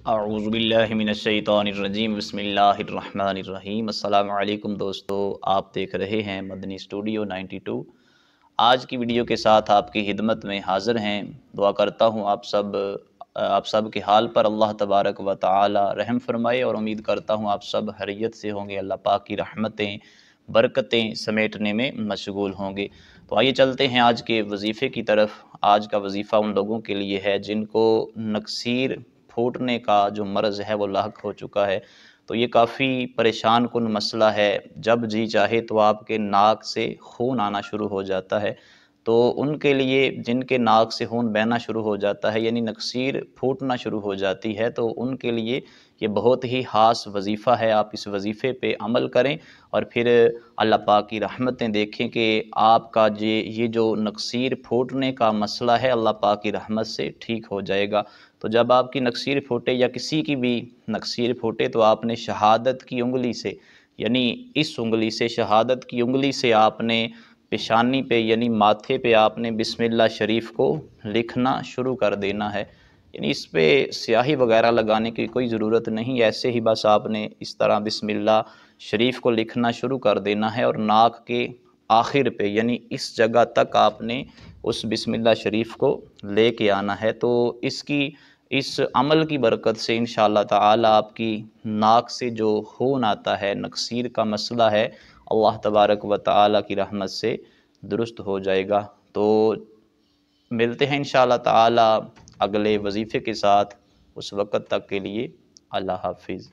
اعوذ باللہ من الشیطان الرجیم بسم اللہ الرحمن الرحیم۔ السلام علیکم دوستو، آپ دیکھ رہے ہیں مدنی اسٹوڈیو 92۔ آج کی ویڈیو کے ساتھ آپ کی خدمت میں حاضر ہیں۔ دعا کرتا ہوں آپ سب کے حال پر اللہ تبارک و تعالی رحم فرمائے، اور امید کرتا ہوں آپ سب خیریت سے ہوں گے، اللہ پاک کی رحمتیں برکتیں سمیٹنے میں مشغول ہوں گے۔ تو آئیے چلتے ہیں آج کے وظیفے کی طرف۔ آج کا وظیفہ ان لوگوں کے لیے ہے جن کو نکسیر پھوٹنے کا جو مرض ہے وہ لاحق ہو چکا ہے۔ تو یہ کافی پریشان کن مسئلہ ہے۔ جب جی چاہے تو آپ کے ناک سے خون آنا شروع ہو جاتا ہے۔ تو ان کے لیے جن کے ناک سے خون بہنا شروع ہو جاتا ہے، یعنی نکسیر پھوٹنا شروع ہو جاتی ہے، تو ان کے لیے یہ بہت ہی خاص وظیفہ ہے۔ آپ اس وظیفے پہ عمل کریں اور پھر اللہ پاک کی رحمتیں دیکھیں کہ آپ کا یہ جو نکسیر پھوٹنے کا مسئلہ ہے اللہ پاک کی رحمت سے ٹھیک ہو جائے گا۔ تو جب آپ کی نکسیر پھوٹے یا کسی کی بھی نکسیر پھوٹے تو آپ نے شہادت کی انگلی سے، یعنی اس انگلی سے، شہادت کی انگلی سے آپ نے پیشانی پہ یعنی ماتھے پہ آپ نے بسم اللہ شریف کو لکھنا شروع کر دینا ہے۔ یعنی اس پہ سیاہی وغیرہ لگانے کی کوئی ضرورت نہیں، ایسے ہی بس آپ نے اس طرح بسم اللہ شریف کو لکھنا شروع کر دینا ہے، اور ناک کے آخر پہ یعنی اس جگہ تک آپ نے اس بسم اللہ شریف کو لے کے آنا ہے۔ تو اس عمل کی برکت سے انشاءاللہ تعالی آپ کی ناک سے جو خون آتا ہے، نکسیر کا مسئلہ ہے، اللہ تبارک و تعالی کی رحمت سے درست ہو جائے گا۔ تو ملتے ہیں انشاءاللہ تعالی اگلے وظیفے کے ساتھ، اس وقت تک کے لیے اللہ حافظ۔